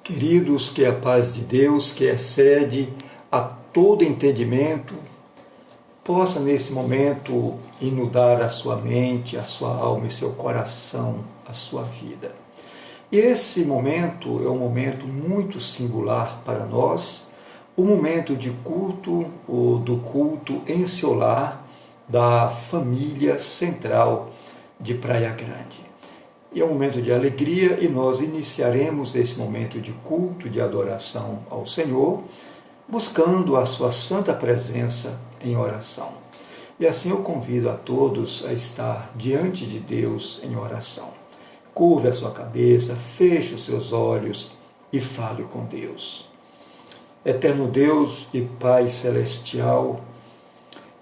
Queridos, que a paz de Deus, que excede a todo entendimento, possa nesse momento inundar a sua mente, a sua alma e seu coração, a sua vida. E esse momento é um momento muito singular para nós, o momento de culto, ou do culto em seu lar da família central de Praia Grande. E é um momento de alegria e nós iniciaremos esse momento de culto, de adoração ao Senhor, buscando a sua santa presença em oração. E assim eu convido a todos a estar diante de Deus em oração. Curve a sua cabeça, feche os seus olhos e fale com Deus. Eterno Deus e Pai Celestial,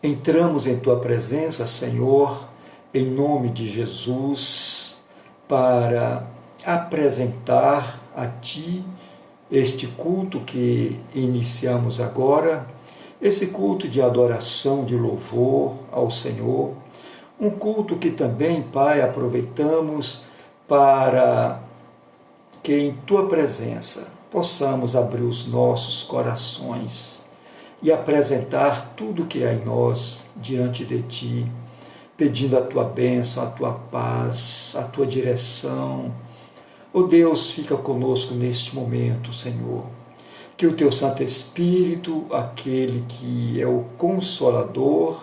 entramos em Tua presença, Senhor, em nome de Jesus, para apresentar a Ti este culto que iniciamos agora, esse culto de adoração, de louvor ao Senhor, um culto que também, Pai, aproveitamos para que em Tua presença possamos abrir os nossos corações e apresentar tudo que há em nós diante de Ti, pedindo a Tua bênção, a Tua paz, a Tua direção. Ó Deus, fica conosco neste momento, Senhor. Que o Teu Santo Espírito, aquele que é o Consolador,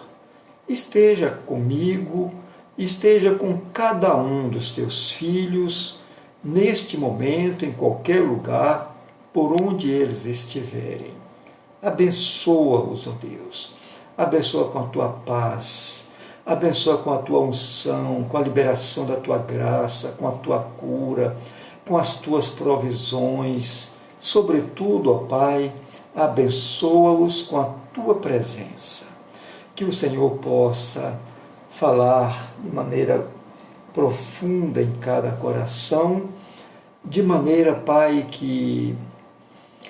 esteja comigo, esteja com cada um dos Teus filhos, neste momento, em qualquer lugar, por onde eles estiverem. Abençoa-os, ó Deus. Abençoa com a Tua paz. Abençoa com a Tua unção, com a liberação da Tua graça, com a Tua cura, com as Tuas provisões. Sobretudo, ó Pai, abençoa-os com a Tua presença. Que o Senhor possa falar de maneira profunda em cada coração, de maneira, Pai, que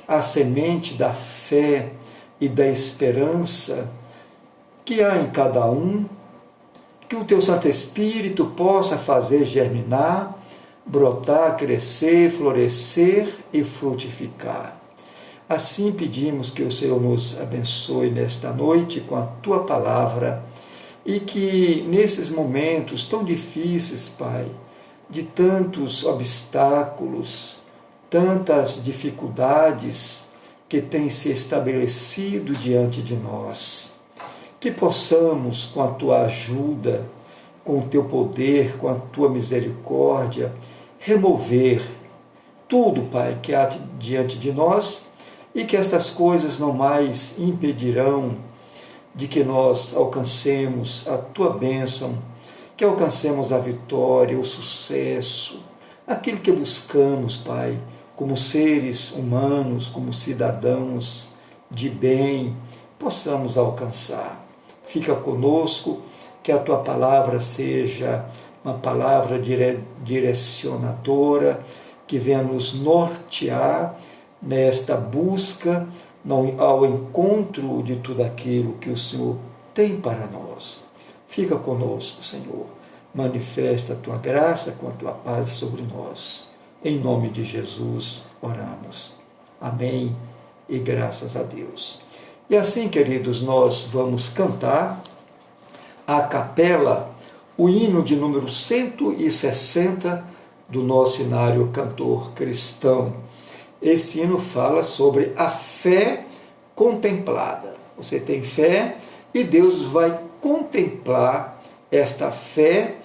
a semente da fé e da esperança que há em cada um, que o Teu Santo Espírito possa fazer germinar, brotar, crescer, florescer e frutificar. Assim pedimos que o Senhor nos abençoe nesta noite com a Tua palavra e que nesses momentos tão difíceis, Pai, de tantos obstáculos, tantas dificuldades que têm se estabelecido diante de nós, que possamos, com a Tua ajuda, com o Teu poder, com a Tua misericórdia, remover tudo, Pai, que há diante de nós e que estas coisas não mais impedirão de que nós alcancemos a Tua bênção, que alcancemos a vitória, o sucesso, aquilo que buscamos, Pai, como seres humanos, como cidadãos de bem, possamos alcançar. Fica conosco, que a Tua palavra seja uma palavra direcionadora, que venha nos nortear nesta busca, ao encontro de tudo aquilo que o Senhor tem para nós. Fica conosco, Senhor. Manifesta a Tua graça com a Tua paz sobre nós. Em nome de Jesus, oramos. Amém e graças a Deus. E assim, queridos, nós vamos cantar a capela, o hino de número 160 do nosso Inário Cantor Cristão. Esse hino fala sobre a fé contemplada. Você tem fé e Deus vai contemplar esta fé,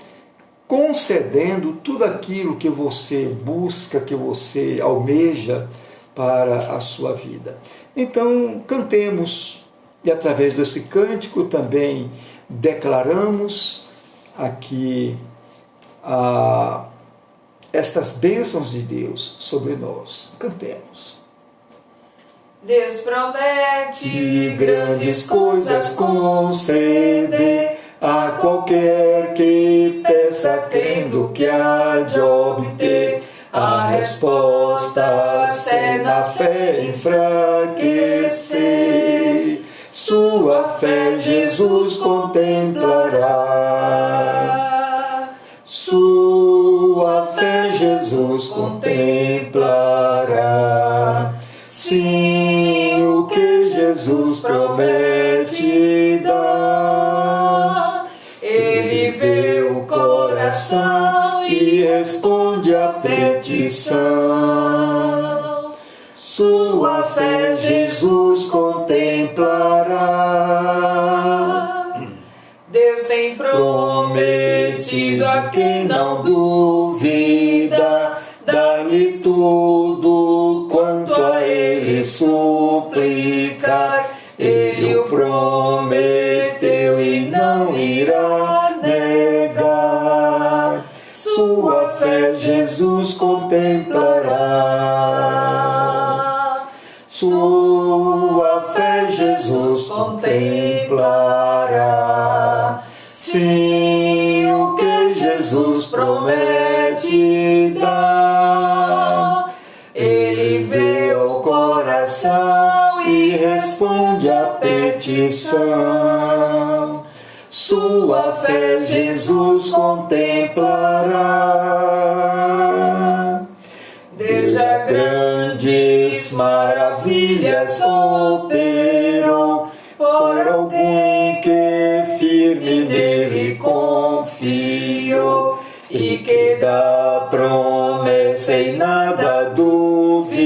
concedendo tudo aquilo que você busca, que você almeja para a sua vida. Então, cantemos, e através desse cântico também declaramos aqui estas bênçãos de Deus sobre nós. Cantemos. Deus promete grandes coisas conceder a qualquer que peça crendo que há de obter. A resposta é na fé enfraquecer. Sua fé Jesus contemplará. Sua fé Jesus contemplará. Sim, o que Jesus promete dar. Ele vê o coração e responde à petição. Sua fé Jesus contemplará. Deus tem prometido a quem não duvida, dar-lhe tudo quanto a Ele suplicar. Ele o prometeu e não irá negar. Sua fé Jesus contemplará. Sua fé Jesus contemplará. Sim, o que Jesus promete dar. Ele vê o coração e responde à petição. Sua fé Jesus contemplará. Deus já Grandes maravilhas operou por alguém que firme nele confiou e que da promessa em nada duvidou.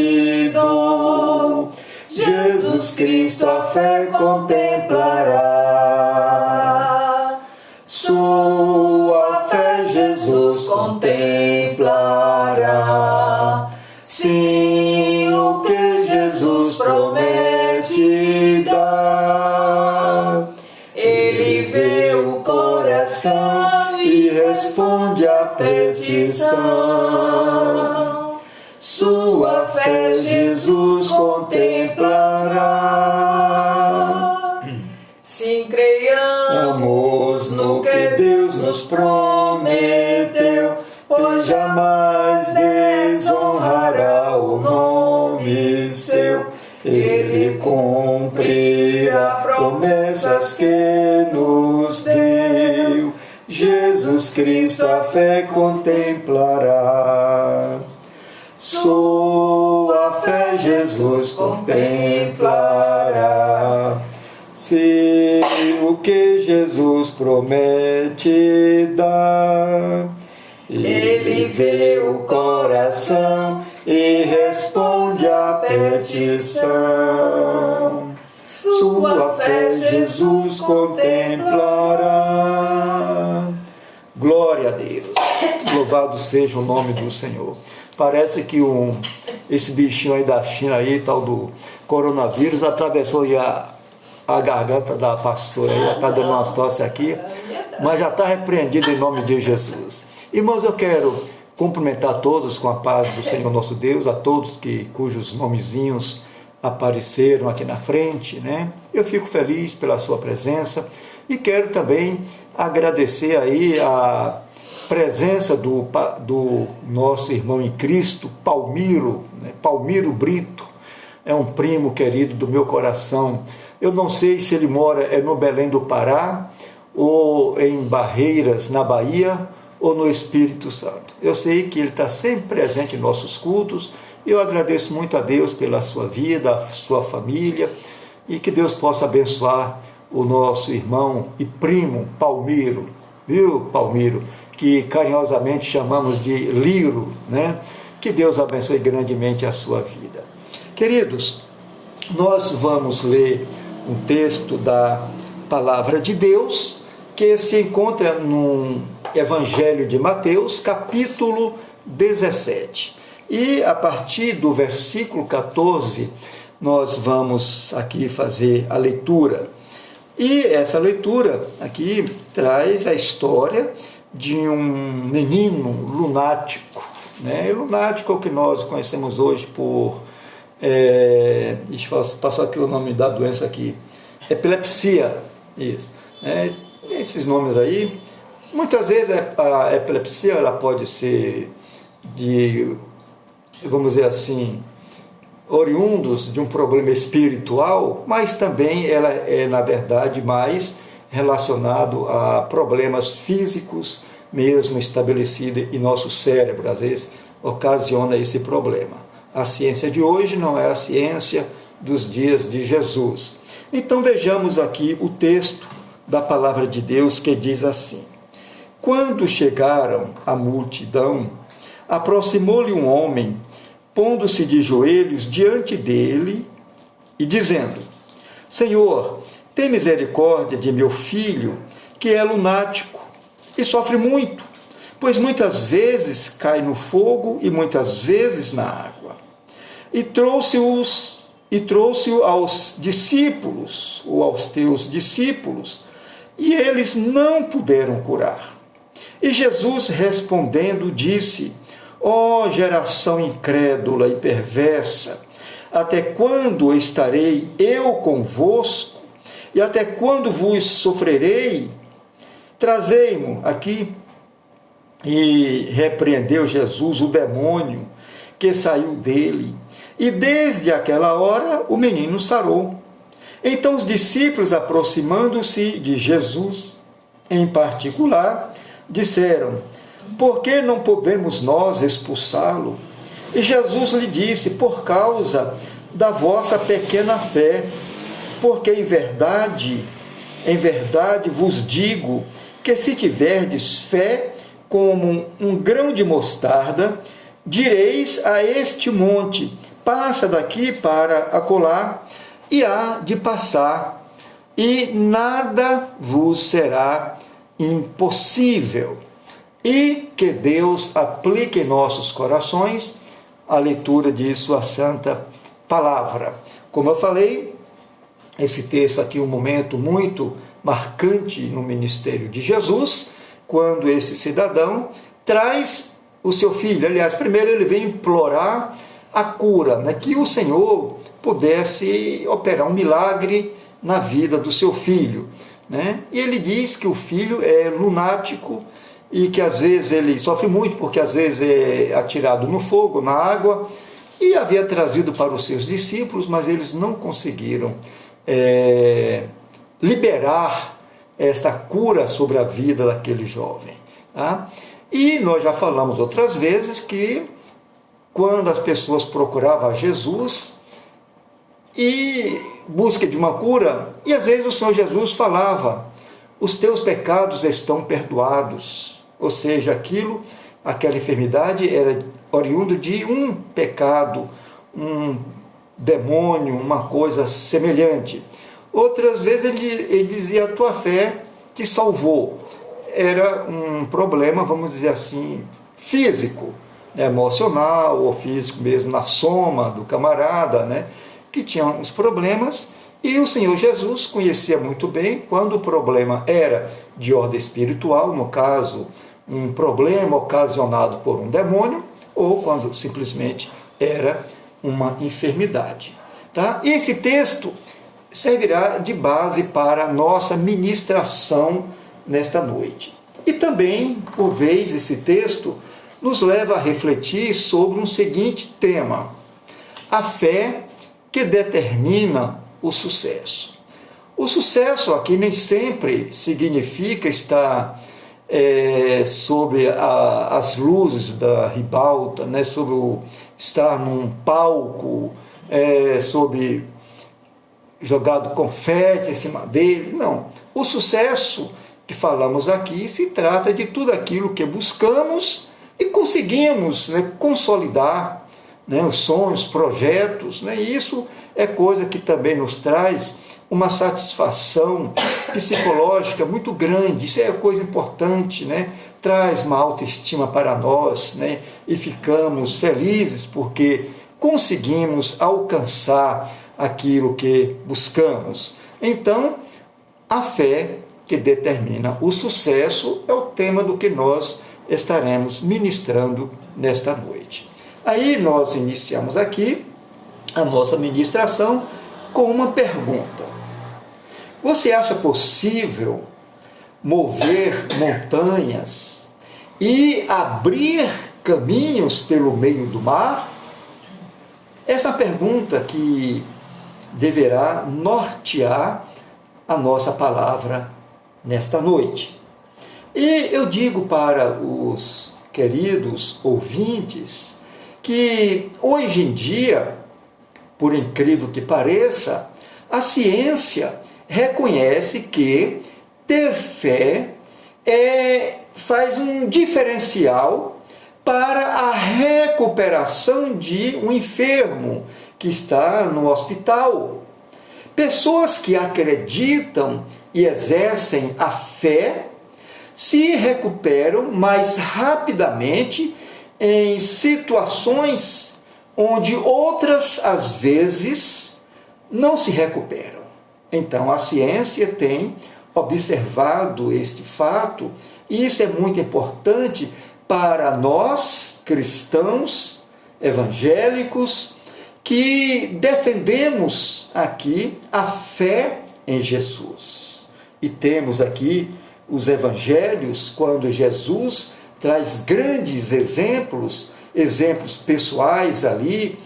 Jesus Cristo a fé contemplará. Sua fé Jesus contemplará. Sim, o que Jesus promete dar. Ele vê o coração e responde à petição. Sua fé Jesus contemplará. Sim, creiamos No que Deus nos prometeu, pois jamais desonrará o nome seu. Ele cumprirá promessas que nos deu. Jesus Cristo a fé contemplará. Sua fé Jesus contemplará. Se o que Jesus promete dar. Ele vê o coração e responde à petição. Sua fé Jesus contemplará. Glória a Deus. Louvado seja o nome do Senhor. Parece que esse bichinho aí da China aí, tal do coronavírus, atravessou a garganta da pastora, já está dando uma tosse aqui, mas já está repreendido em nome de Jesus. Irmãos, eu quero cumprimentar todos com a paz do Senhor nosso Deus, a todos cujos nomezinhos apareceram aqui na frente, né? Eu fico feliz pela sua presença e quero também agradecer aí a presença do nosso irmão em Cristo, Palmiro, né? Palmiro Brito, é um primo querido do meu coração. Eu não sei se ele mora no Belém do Pará, ou em Barreiras, na Bahia, ou no Espírito Santo. Eu sei que ele está sempre presente em nossos cultos. Eu agradeço muito a Deus pela sua vida, a sua família, e que Deus possa abençoar o nosso irmão e primo Palmiro, viu, Palmiro, que carinhosamente chamamos de Liro, né? Que Deus abençoe grandemente a sua vida. Queridos, nós vamos ler um texto da Palavra de Deus que se encontra no Evangelho de Mateus, capítulo 17. E a partir do versículo 14, nós vamos aqui fazer a leitura. E essa leitura aqui traz a história de um menino lunático, né? Lunático é o que nós conhecemos hoje por... deixa eu passar aqui o nome da doença aqui. Epilepsia, isso. Esses nomes aí, muitas vezes a epilepsia ela pode ser vamos dizer assim, oriundos de um problema espiritual, mas também ela é, na verdade, mais relacionado a problemas físicos mesmo estabelecidos em nosso cérebro, às vezes ocasiona esse problema. A ciência de hoje não é a ciência dos dias de Jesus. Então vejamos aqui o texto da palavra de Deus que diz assim: quando chegaram à multidão, aproximou-lhe um homem, pondo-se de joelhos diante dele e dizendo: Senhor, tem misericórdia de meu filho, que é lunático e sofre muito, pois muitas vezes cai no fogo e muitas vezes na água. E trouxe-o aos discípulos, ou aos teus discípulos, e eles não puderam curar. E Jesus respondendo disse: ó geração incrédula e perversa, até quando estarei eu convosco? E até quando vos sofrerei? Trazei-mo aqui. E repreendeu Jesus o demônio que saiu dele. E desde aquela hora o menino sarou. Então os discípulos, aproximando-se de Jesus, em particular, disseram: por que não podemos nós expulsá-lo? E Jesus lhe disse: por causa da vossa pequena fé, porque em verdade vos digo que se tiverdes fé como um grão de mostarda, direis a este monte: passa daqui para acolá, e há de passar, e nada vos será impossível. E que Deus aplique em nossos corações a leitura de sua santa palavra. Como eu falei, esse texto aqui é um momento muito marcante no ministério de Jesus, quando esse cidadão traz o seu filho. Aliás, primeiro ele vem implorar a cura, né, que o Senhor pudesse operar um milagre na vida do seu filho, né? E ele diz que o filho é lunático e que às vezes ele sofre muito, porque às vezes é atirado no fogo, na água, e havia trazido para os seus discípulos, mas eles não conseguiram liberar esta cura sobre a vida daquele jovem. Tá? E nós já falamos outras vezes que quando as pessoas procuravam a Jesus e busca de uma cura, e às vezes o Senhor Jesus falava: os teus pecados estão perdoados. Ou seja, aquela enfermidade era oriundo de um pecado, um demônio, uma coisa semelhante. Outras vezes ele dizia: a tua fé te salvou. Era um problema, vamos dizer assim, físico, né, emocional ou físico mesmo, na soma do camarada, né, que tinha uns problemas, e o Senhor Jesus conhecia muito bem quando o problema era de ordem espiritual, no caso, um problema ocasionado por um demônio, ou quando simplesmente era uma enfermidade. Tá? E esse texto servirá de base para a nossa ministração nesta noite. E também, por vez, esse texto nos leva a refletir sobre um seguinte tema: a fé que determina o sucesso. O sucesso aqui nem sempre significa estar sob as luzes da ribalta, né, sobre estar num palco, jogado confete em cima dele. Não. O sucesso que falamos aqui se trata de tudo aquilo que buscamos e conseguimos, né, consolidar, né, os sonhos, projetos, né, e isso é coisa que também nos traz uma satisfação psicológica muito grande. Isso é coisa importante, né? Traz uma autoestima para nós, né? E ficamos felizes porque conseguimos alcançar aquilo que buscamos. Então, a fé que determina o sucesso é o tema do que nós estaremos ministrando nesta noite. Aí nós iniciamos aqui a nossa ministração com uma pergunta: você acha possível mover montanhas e abrir caminhos pelo meio do mar? Essa é uma pergunta que deverá nortear a nossa palavra nesta noite. E eu digo para os queridos ouvintes que hoje em dia, por incrível que pareça, a ciência reconhece que ter fé faz um diferencial para a recuperação de um enfermo que está no hospital. Pessoas que acreditam e exercem a fé se recuperam mais rapidamente em situações onde outras, às vezes, não se recuperam. Então, a ciência tem observado este fato, e isso é muito importante para nós, cristãos, evangélicos, que defendemos aqui a fé em Jesus. E temos aqui os evangelhos, quando Jesus traz grandes exemplos pessoais ali,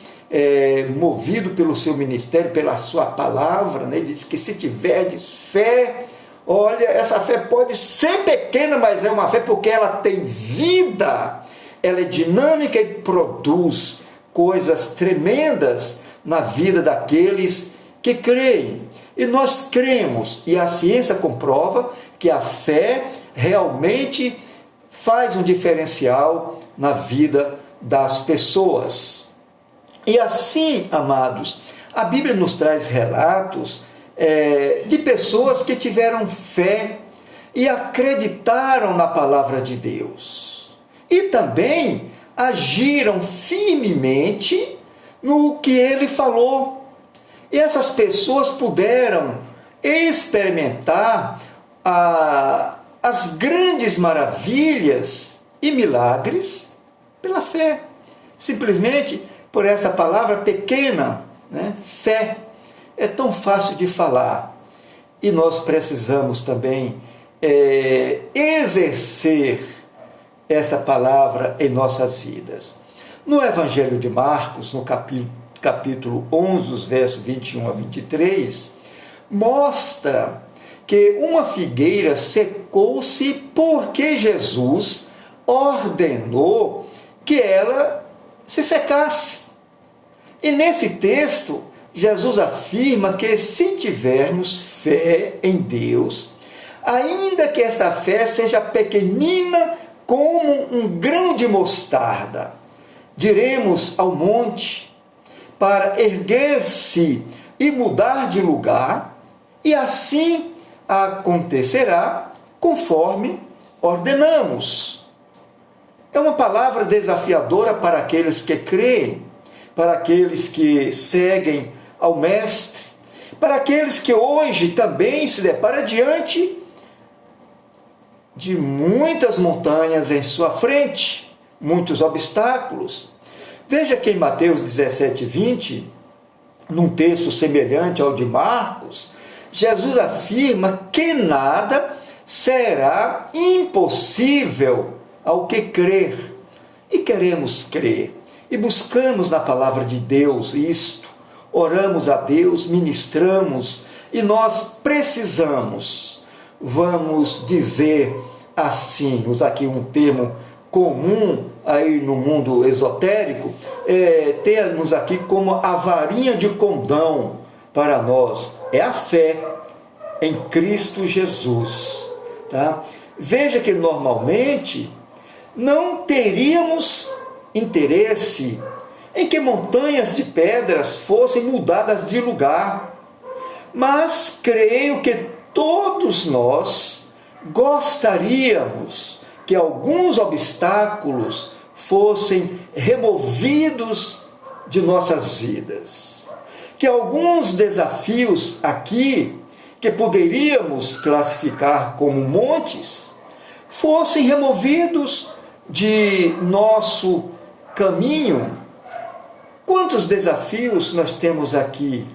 movido pelo seu ministério, pela sua palavra, né? Ele diz que se tiverdes fé, olha, essa fé pode ser pequena, mas é uma fé porque ela tem vida, ela é dinâmica e produz coisas tremendas na vida daqueles que creem. E nós cremos, e a ciência comprova que a fé realmente faz um diferencial na vida das pessoas. E assim, amados, a Bíblia nos traz relatos de pessoas que tiveram fé e acreditaram na palavra de Deus. E também agiram firmemente no que ele falou. E essas pessoas puderam experimentar as grandes maravilhas e milagres pela fé. Simplesmente por essa palavra pequena, né? Fé. É tão fácil de falar. E nós precisamos também exercer essa palavra em nossas vidas. No Evangelho de Marcos, no capítulo 11, os versos 21 a 23, mostra que uma figueira secou-se porque Jesus ordenou que ela se secasse. E nesse texto, Jesus afirma que se tivermos fé em Deus, ainda que essa fé seja pequenina como um grão de mostarda, diremos ao monte para erguer-se e mudar de lugar, e assim acontecerá conforme ordenamos. É uma palavra desafiadora para aqueles que creem, para aqueles que seguem ao Mestre, para aqueles que hoje também se deparam diante de muitas montanhas em sua frente, muitos obstáculos. Veja que em Mateus 17:20, num texto semelhante ao de Marcos, Jesus afirma que nada será impossível ao que crer. E queremos crer, e buscamos na palavra de Deus isto, oramos a Deus, ministramos, e nós precisamos, vamos dizer assim, usar aqui um termo comum aí no mundo esotérico, temos aqui como a varinha de condão para nós, é a fé em Cristo Jesus. Tá? Veja que normalmente não teríamos interesse em que montanhas de pedras fossem mudadas de lugar, mas creio que todos nós gostaríamos que alguns obstáculos fossem removidos de nossas vidas, que alguns desafios aqui, que poderíamos classificar como montes, fossem removidos de nosso caminho. Quantos desafios nós temos aqui,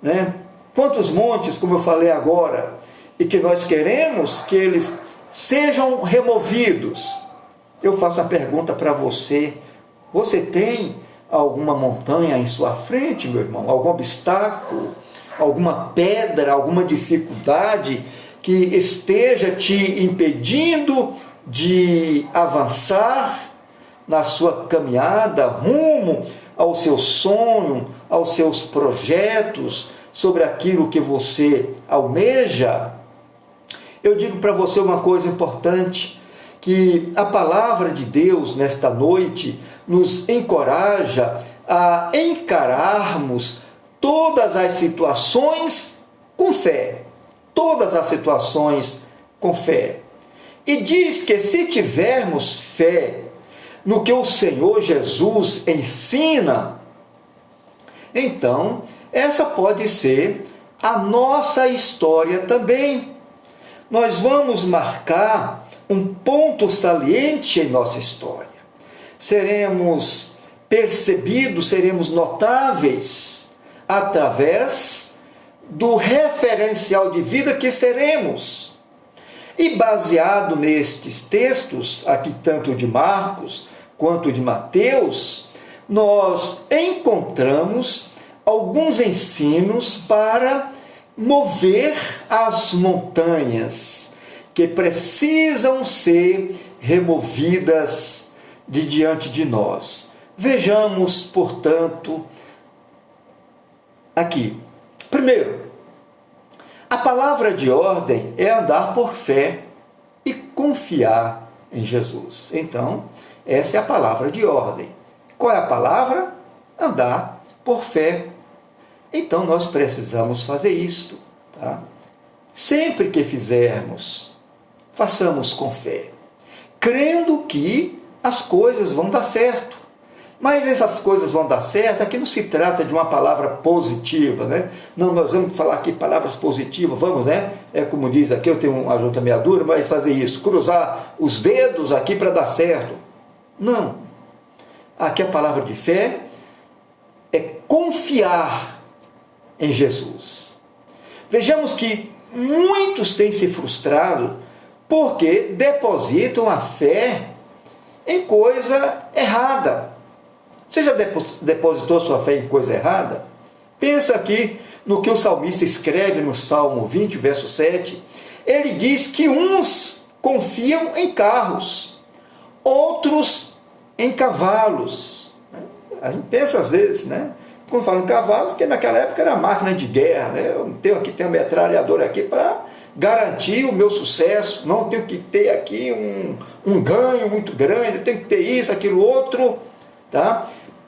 né? Quantos montes, como eu falei agora, e que nós queremos que eles sejam removidos. Eu faço a pergunta para você: você tem alguma montanha em sua frente, meu irmão? Algum obstáculo? Alguma pedra? Alguma dificuldade que esteja te impedindo de avançar, na sua caminhada rumo ao seu sonho, aos seus projetos, sobre aquilo que você almeja, eu digo para você uma coisa importante, que a palavra de Deus nesta noite nos encoraja a encararmos todas as situações com fé. Todas as situações com fé. E diz que se tivermos fé no que o Senhor Jesus ensina, então essa pode ser a nossa história também. Nós vamos marcar um ponto saliente em nossa história. Seremos percebidos, seremos notáveis através do referencial de vida que seremos. E baseado nestes textos, aqui tanto de Marcos quanto de Mateus, nós encontramos alguns ensinos para mover as montanhas que precisam ser removidas de diante de nós. Vejamos, portanto, aqui. Primeiro, a palavra de ordem é andar por fé e confiar em Jesus. Então, essa é a palavra de ordem. Qual é a palavra? Andar por fé. Então, nós precisamos fazer isto, tá? Sempre que fizermos, façamos com fé, crendo que as coisas vão dar certo. Mas essas coisas vão dar certo, aqui não se trata de uma palavra positiva, né? Não, nós vamos falar aqui palavras positivas, vamos, né? É como diz aqui, eu tenho uma junta meia dura, mas fazer isso, cruzar os dedos aqui para dar certo. Não. Aqui a palavra de fé é confiar em Jesus. Vejamos que muitos têm se frustrado porque depositam a fé em coisa errada. Você já depositou sua fé em coisa errada? Pensa aqui no que o salmista escreve no Salmo 20, verso 7. Ele diz que uns confiam em carros, outros em cavalos. A gente pensa às vezes, né? Quando fala em cavalos, que naquela época era máquina de guerra, né? Eu tenho uma metralhadora aqui para garantir o meu sucesso, não tenho que ter aqui um ganho muito grande, eu tenho que ter isso, aquilo, outro. Tá?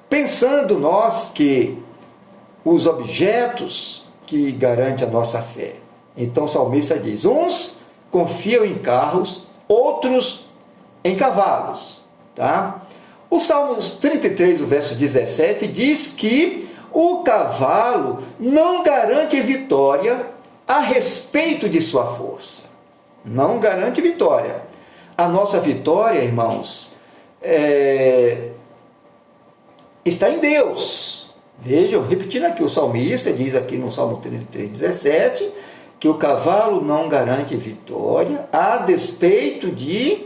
Pensando nós que os objetos que garantem a nossa fé. Então o salmista diz, uns confiam em carros, outros em cavalos. Tá? O Salmos 33, o verso 17, diz que o cavalo não garante vitória a respeito de sua força. Não garante vitória. A nossa vitória, irmãos, está em Deus. Vejam, repetindo aqui, o salmista diz aqui no Salmo 33, 17, que o cavalo não garante vitória a despeito de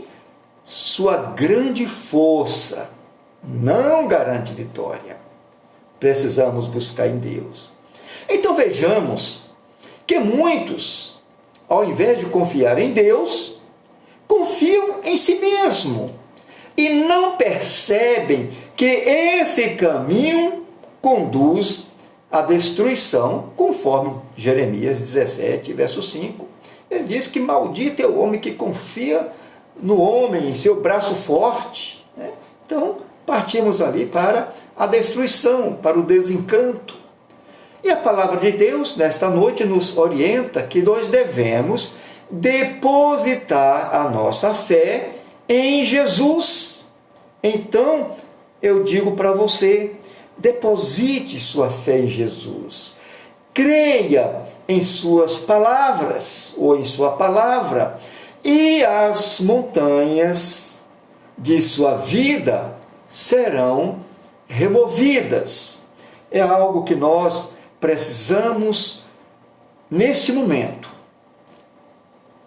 sua grande força. Não garante vitória. Precisamos buscar em Deus. Então vejamos que muitos, ao invés de confiar em Deus, confiam em si mesmo e não percebem que esse caminho conduz à destruição, conforme Jeremias 17, verso 5. Ele diz que maldito é o homem que confia no homem, em seu braço forte. Né? Então, partimos ali para a destruição, para o desencanto. E a palavra de Deus, nesta noite, nos orienta que nós devemos depositar a nossa fé em Jesus. Então, eu digo para você, deposite sua fé em Jesus. Creia em suas palavras, ou em sua palavra, e as montanhas de sua vida serão removidas. É algo que nós precisamos, neste momento,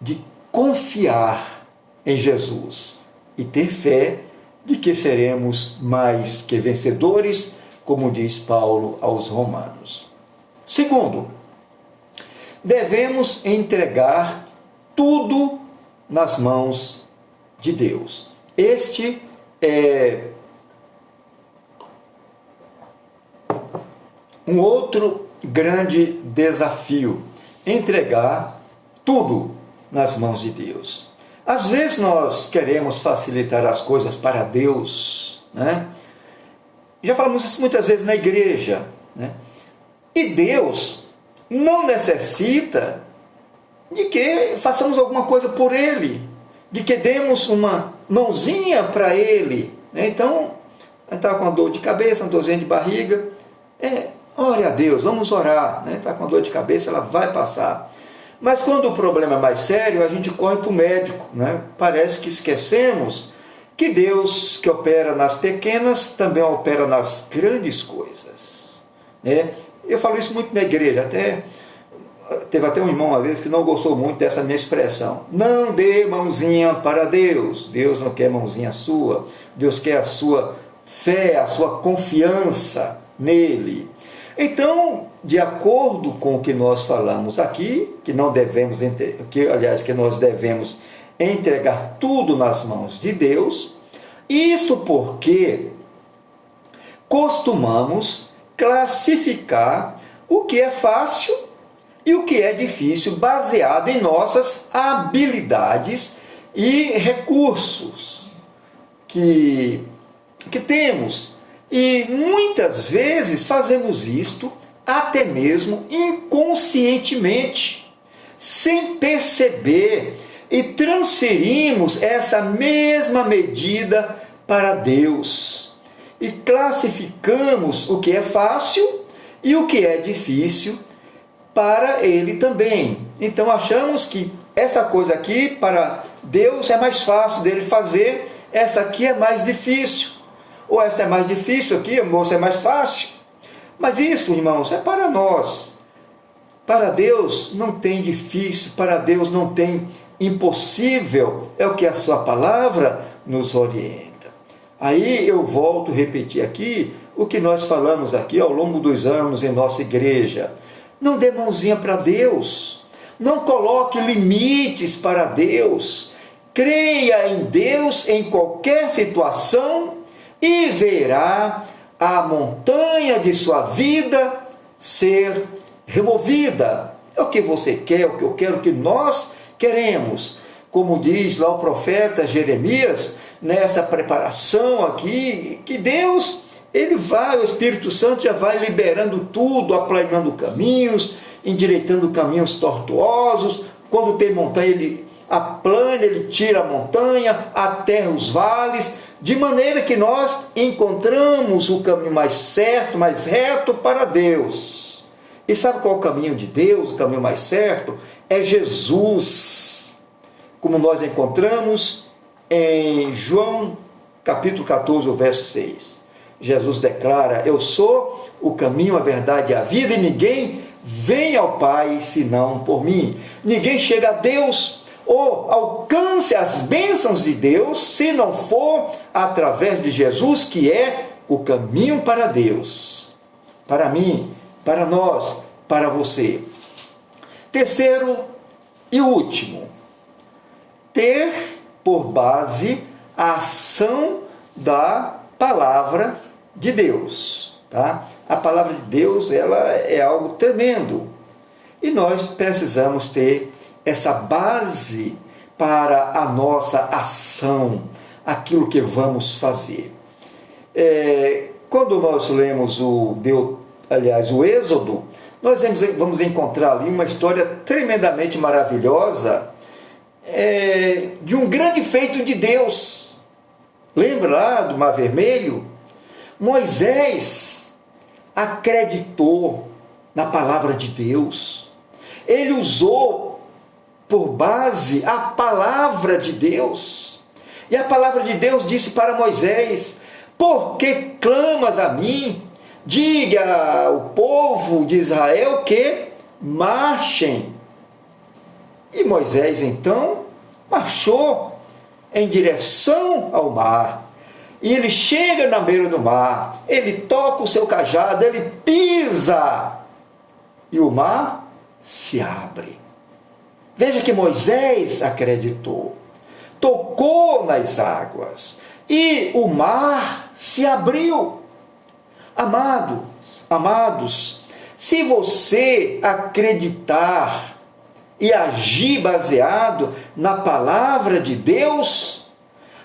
de confiar em Jesus e ter fé de que seremos mais que vencedores, como diz Paulo aos Romanos. Segundo, devemos entregar tudo nas mãos de Deus. Este é um outro grande desafio: entregar tudo nas mãos de Deus. Às vezes nós queremos facilitar as coisas para Deus, né? Já falamos isso muitas vezes na igreja, né? E Deus não necessita de que façamos alguma coisa por Ele, de que demos uma mãozinha para Ele, né? Então, está com uma dor de cabeça, uma dorzinha de barriga, ore a Deus, vamos orar, né? Está com uma dor de cabeça, ela vai passar. Mas quando o problema é mais sério, a gente corre para o médico, né? Parece que esquecemos que Deus, que opera nas pequenas, também opera nas grandes coisas, né? Eu falo isso muito na igreja, teve até um irmão uma vez que não gostou muito dessa minha expressão: não dê mãozinha para Deus. Deus não quer mãozinha sua, Deus quer a sua fé, a sua confiança nele. Então, de acordo com o que nós falamos aqui, que nós devemos entregar tudo nas mãos de Deus, isto porque costumamos classificar o que é fácil e o que é difícil, baseado em nossas habilidades e recursos que temos. E muitas vezes fazemos isto até mesmo inconscientemente, sem perceber, e transferimos essa mesma medida para Deus. E classificamos o que é fácil e o que é difícil para Ele também. Então achamos que essa coisa aqui para Deus é mais fácil dele fazer, essa aqui é mais difícil. Ou essa é mais difícil aqui, moça, é mais fácil. Mas isso, irmãos, é para nós. Para Deus não tem difícil, para Deus não tem impossível. É o que a sua palavra nos orienta. Aí eu volto a repetir aqui o que nós falamos aqui ao longo dos anos em nossa igreja. Não dê mãozinha para Deus. Não coloque limites para Deus. Creia em Deus em qualquer situação e verá a montanha de sua vida ser removida. É o que você quer, o que eu quero, o que nós queremos. Como diz lá o profeta Jeremias, nessa preparação aqui, que Deus, o Espírito Santo já vai liberando tudo, aplanando caminhos, endireitando caminhos tortuosos. Quando tem montanha, ele aplana, ele tira a montanha, aterra os vales, de maneira que nós encontramos o caminho mais certo, mais reto para Deus. E sabe qual é o caminho de Deus? O caminho mais certo é Jesus, como nós encontramos em João capítulo 14, o verso 6. Jesus declara: eu sou o caminho, a verdade e a vida, e ninguém vem ao Pai senão por mim. Ninguém chega a Deus ou alcance as bênçãos de Deus se não for através de Jesus, que é o caminho para Deus, para mim, para nós, para você. Terceiro e último, ter por base a ação da palavra de Deus, tá? A palavra de Deus, ela é algo tremendo, e nós precisamos ter essa base para a nossa ação, aquilo que vamos fazer. Quando nós lemos o Êxodo, nós vamos encontrar ali uma história tremendamente maravilhosa, de um grande feito de Deus. Lembra lá do Mar Vermelho? Moisés acreditou na palavra de Deus. Ele usou por base a palavra de Deus. E a palavra de Deus disse para Moisés: por que clamas a mim? Diga ao povo de Israel que marchem. E Moisés então marchou em direção ao mar. E ele chega na beira do mar, ele toca o seu cajado, ele pisa, e o mar se abre. Veja que Moisés acreditou, tocou nas águas, e o mar se abriu. Amados, amados, se você acreditar e agir baseado na palavra de Deus,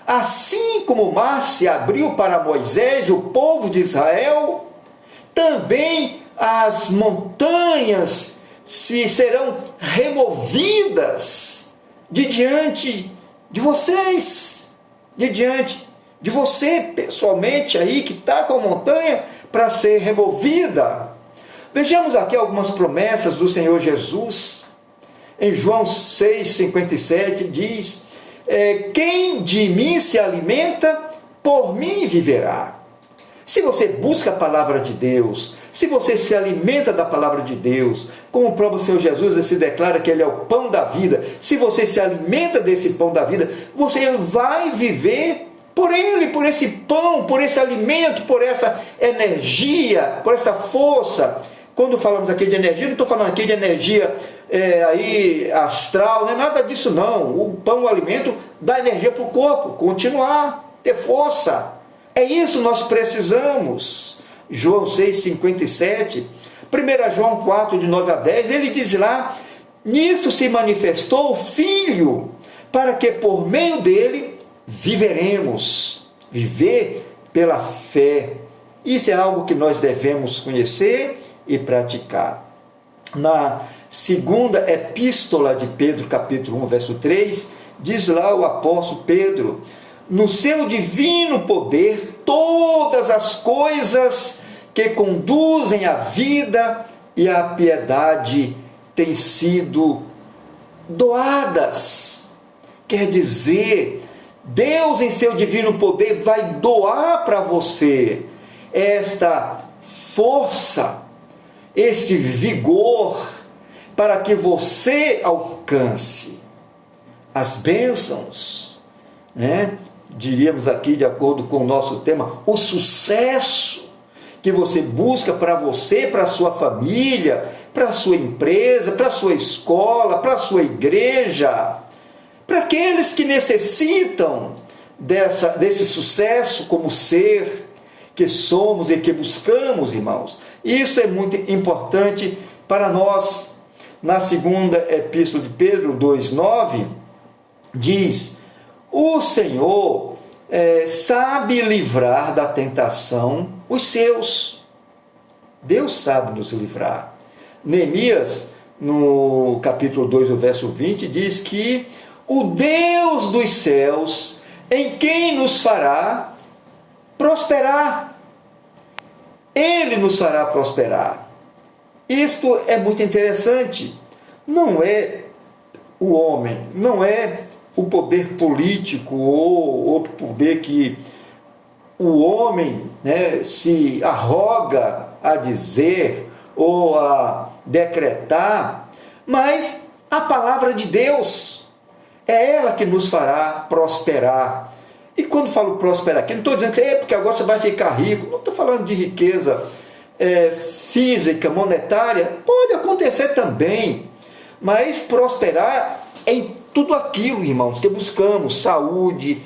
assim como o mar se abriu para Moisés, o povo de Israel, também as montanhas serão removidas de diante de vocês, de diante de você pessoalmente aí que está com a montanha para ser removida. Vejamos aqui algumas promessas do Senhor Jesus. Em João 6,57 diz: quem de mim se alimenta, por mim viverá. Se você busca a palavra de Deus, se você se alimenta da palavra de Deus, como o próprio Senhor Jesus ele se declara que Ele é o pão da vida, se você se alimenta desse pão da vida, você vai viver por Ele, por esse pão, por esse alimento, por essa energia, por essa força. Quando falamos aqui de energia, não estou falando aqui de energia aí astral, não é nada disso não. O pão, o alimento, dá energia para o corpo, continuar, ter força. É isso que nós precisamos. João 6,57, 1 João 4, de 9 a 10, ele diz lá: nisso se manifestou o Filho, para que por meio dele viveremos. Viver pela fé. Isso é algo que nós devemos conhecer e praticar. Na segunda epístola de Pedro, capítulo 1, verso 3, diz lá o apóstolo Pedro: no seu divino poder, todas as coisas que conduzem à vida e à piedade têm sido doadas. Quer dizer, Deus em seu divino poder vai doar para você esta força, este vigor, para que você alcance as bênçãos, né? Diríamos aqui, de acordo com o nosso tema, o sucesso que você busca para você, para a sua família, para a sua empresa, para a sua escola, para a sua igreja, para aqueles que necessitam desse sucesso como ser que somos e que buscamos, irmãos. Isso é muito importante para nós. Na segunda epístola de Pedro 2,9, diz: o Senhor sabe livrar da tentação os seus. Deus sabe nos livrar. Neemias, no capítulo 2, o verso 20, diz que o Deus dos céus, em quem nos fará prosperar. Ele nos fará prosperar. Isto é muito interessante. Não é o homem, não é o poder político ou outro poder que o homem, né, se arroga a dizer ou a decretar, mas a palavra de Deus é ela que nos fará prosperar. E quando falo prosperar aqui, não estou dizendo que é porque agora você vai ficar rico, não estou falando de riqueza física, monetária, pode acontecer também, mas prosperar em tudo aquilo, irmãos, que buscamos: saúde,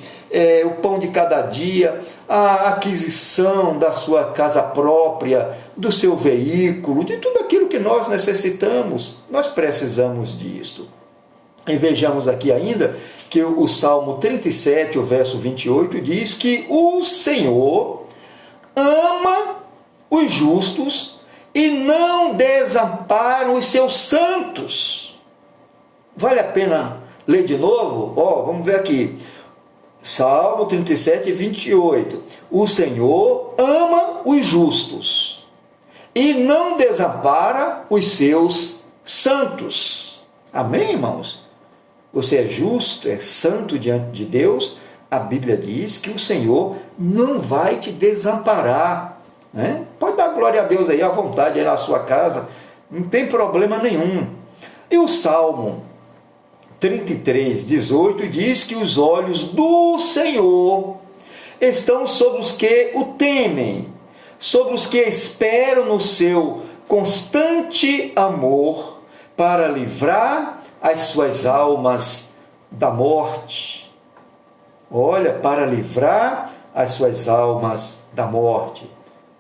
o pão de cada dia, a aquisição da sua casa própria, do seu veículo, de tudo aquilo que nós necessitamos. Nós precisamos disso. E vejamos aqui ainda que o Salmo 37, o verso 28, diz que o Senhor ama os justos e não desampara os seus santos. Vale a pena ler de novo? Vamos ver aqui. Salmo 37, 28. O Senhor ama os justos e não desampara os seus santos. Amém, irmãos? Você é justo, é santo diante de Deus. A Bíblia diz que o Senhor não vai te desamparar, né? Pode dar glória a Deus aí à vontade, aí na sua casa, não tem problema nenhum. E o Salmo 33, 18 diz que os olhos do Senhor estão sobre os que o temem, sobre os que esperam no seu constante amor, para livrar as suas almas da morte. Olha, para livrar as suas almas da morte.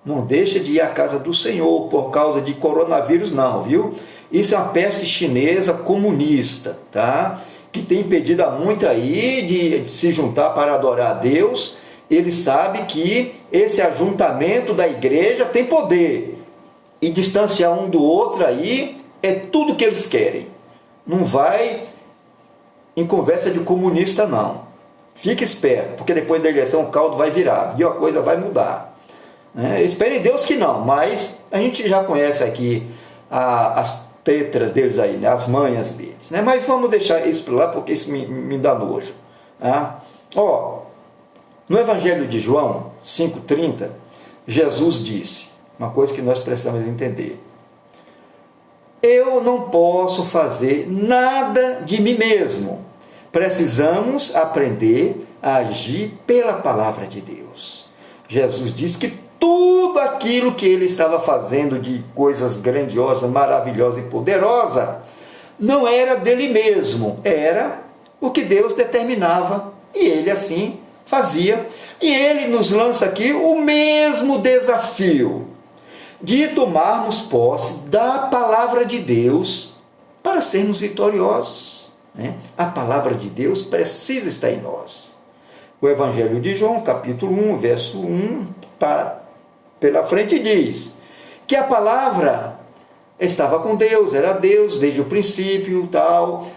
Não deixa de ir à casa do Senhor por causa de coronavírus, não, viu? Isso é uma peste chinesa comunista, tá? Que tem impedido a muita aí de se juntar para adorar a Deus. Ele sabe que esse ajuntamento da igreja tem poder. E distanciar um do outro aí é tudo que eles querem. Não vai em conversa de comunista, não. Fique esperto, porque depois da eleição o caldo vai virar, e a coisa vai mudar. Espere em Deus que não, mas a gente já conhece aqui as tetras deles aí, né? As manhas deles. Né? Mas vamos deixar isso para lá, porque isso me dá nojo. Tá? No Evangelho de João 5,30, Jesus disse uma coisa que nós precisamos entender. Eu não posso fazer nada de mim mesmo. Precisamos aprender a agir pela palavra de Deus. Jesus disse que tudo aquilo que ele estava fazendo de coisas grandiosas, maravilhosas e poderosas, não era dele mesmo, era o que Deus determinava, e ele assim fazia. E ele nos lança aqui o mesmo desafio de tomarmos posse da palavra de Deus para sermos vitoriosos. A palavra de Deus precisa estar em nós. O Evangelho de João, capítulo 1, verso 1, pela frente diz que a palavra estava com Deus, era Deus desde o princípio, tal.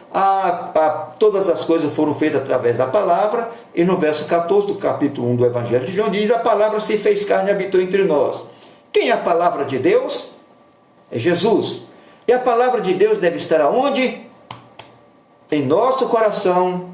Todas as coisas foram feitas através da palavra, e no verso 14 do capítulo 1 do Evangelho de João diz: a palavra se fez carne e habitou entre nós. Quem é a palavra de Deus? É Jesus. E a palavra de Deus deve estar aonde? Em nosso coração,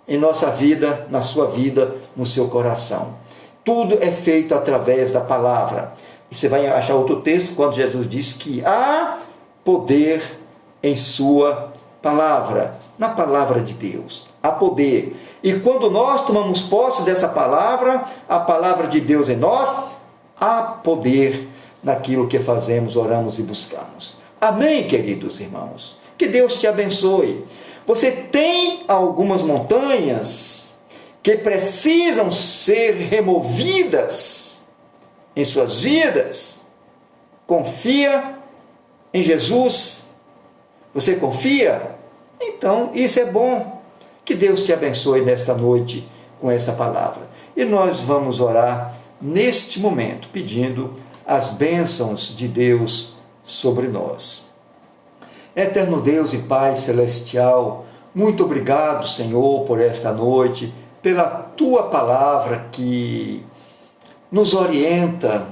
em nossa vida, na sua vida, no seu coração. Tudo é feito através da palavra. Você vai achar outro texto quando Jesus diz que há poder em sua palavra. Na palavra de Deus, há poder. E quando nós tomamos posse dessa palavra, a palavra de Deus em nós, há poder naquilo que fazemos, oramos e buscamos. Amém, queridos irmãos? Que Deus te abençoe. Você tem algumas montanhas que precisam ser removidas em suas vidas. Confia em Jesus. Você confia? Então, isso é bom. Que Deus te abençoe nesta noite com esta palavra. E nós vamos orar neste momento, pedindo as bênçãos de Deus sobre nós. Eterno Deus e Pai Celestial, muito obrigado, Senhor, por esta noite, pela Tua palavra que nos orienta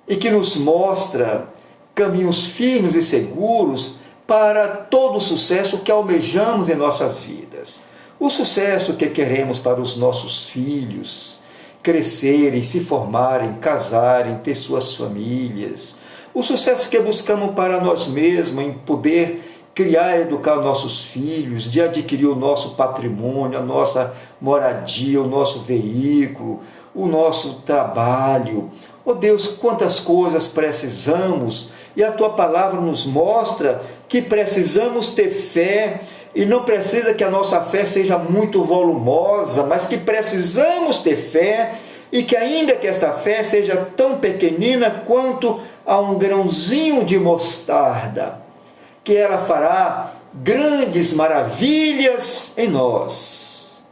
e que nos mostra caminhos firmes e seguros para todo o sucesso que almejamos em nossas vidas. O sucesso que queremos para os nossos filhos, crescerem, se formarem, casarem, ter suas famílias. O sucesso que buscamos para nós mesmos, em poder criar e educar nossos filhos, de adquirir o nosso patrimônio, a nossa moradia, o nosso veículo, o nosso trabalho. Oh Deus, quantas coisas precisamos, e a Tua palavra nos mostra que precisamos ter fé, e não precisa que a nossa fé seja muito volumosa, mas que precisamos ter fé, e que ainda que esta fé seja tão pequenina quanto a um grãozinho de mostarda, que ela fará grandes maravilhas em nós,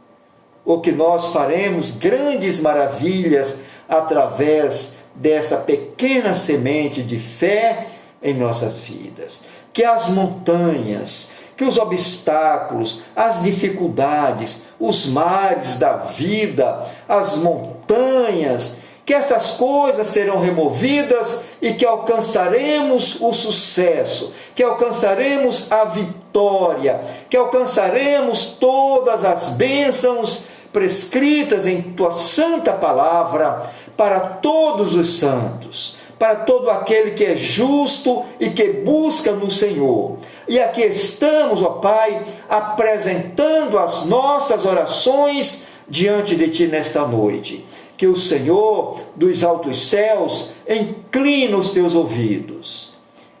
ou que nós faremos grandes maravilhas através dessa pequena semente de fé em nossas vidas. Que as montanhas, que os obstáculos, as dificuldades, os mares da vida, as montanhas, que essas coisas serão removidas e que alcançaremos o sucesso, que alcançaremos a vitória, que alcançaremos todas as bênçãos prescritas em Tua santa palavra para todos os santos, para todo aquele que é justo e que busca no Senhor. E aqui estamos, ó Pai, apresentando as nossas orações diante de Ti nesta noite. Que o Senhor dos altos céus inclina os Teus ouvidos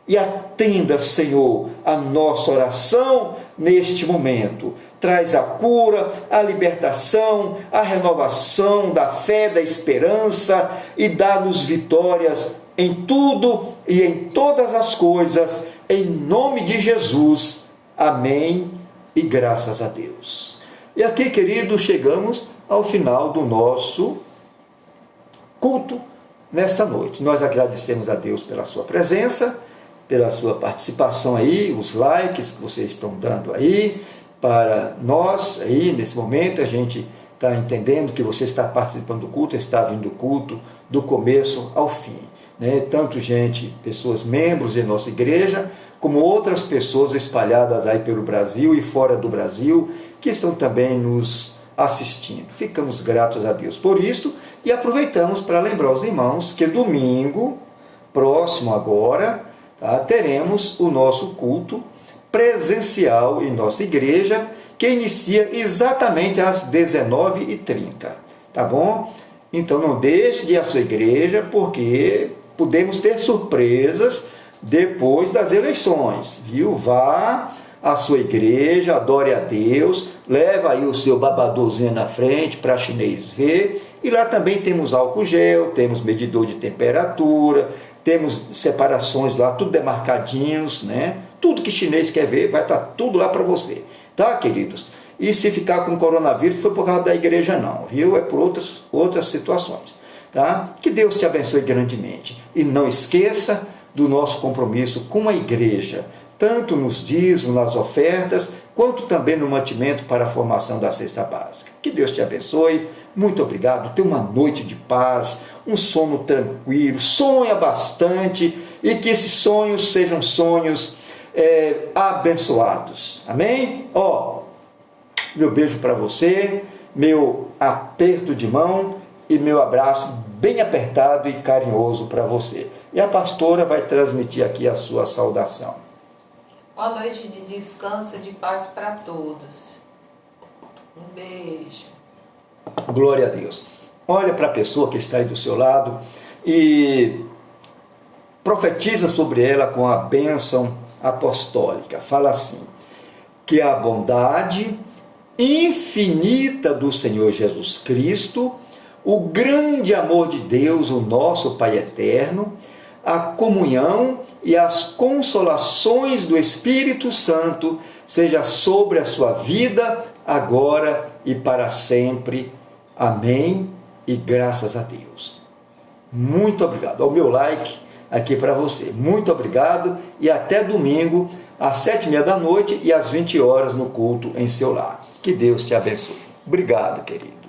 e atenda, Senhor, a nossa oração neste momento. Traz a cura, a libertação, a renovação da fé, da esperança e dá-nos vitórias em tudo e em todas as coisas, em nome de Jesus. Amém e graças a Deus. E aqui, queridos, chegamos ao final do nosso culto nesta noite. Nós agradecemos a Deus pela sua presença, pela sua participação aí, os likes que vocês estão dando aí para nós aí nesse momento. A gente está entendendo que você está participando do culto, está vindo do culto do começo ao fim, né? Tanto pessoas membros de nossa igreja, como outras pessoas espalhadas aí pelo Brasil e fora do Brasil, que estão também nos assistindo. Ficamos gratos a Deus por isso e aproveitamos para lembrar os irmãos que domingo próximo agora, teremos o nosso culto presencial em nossa igreja, que inicia exatamente às 19h30, tá bom? Então não deixe de ir à sua igreja, porque podemos ter surpresas depois das eleições, viu? Vá à sua igreja, adore a Deus, leva aí o seu babadorzinho na frente para chinês ver, e lá também temos álcool gel, temos medidor de temperatura, temos separações lá, tudo demarcadinhos, né? Tudo que chinês quer ver, vai estar tudo lá para você, tá, queridos? E se ficar com coronavírus, foi por causa da igreja não, viu? É por outras situações, tá? Que Deus te abençoe grandemente. E não esqueça do nosso compromisso com a igreja, tanto nos dízimos, nas ofertas, quanto também no mantimento para a formação da cesta básica. Que Deus te abençoe. Muito obrigado. Tenha uma noite de paz, um sono tranquilo, sonha bastante e que esses sonhos sejam sonhos abençoados. Amém? Meu beijo para você, meu aperto de mão e meu abraço bem apertado e carinhoso para você. E a pastora vai transmitir aqui a sua saudação. Boa noite de descanso e de paz para todos. Um beijo. Glória a Deus. Olha para a pessoa que está aí do seu lado e profetiza sobre ela com a bênção apostólica. Fala assim: que a bondade infinita do Senhor Jesus Cristo, o grande amor de Deus, o nosso Pai eterno, a comunhão e as consolações do Espírito Santo seja sobre a sua vida, agora e para sempre. Amém e graças a Deus. Muito obrigado. Ao meu like aqui para você. Muito obrigado e até domingo às 7h30 da noite e às 20 horas no culto em seu lar. Que Deus te abençoe. Obrigado, querido.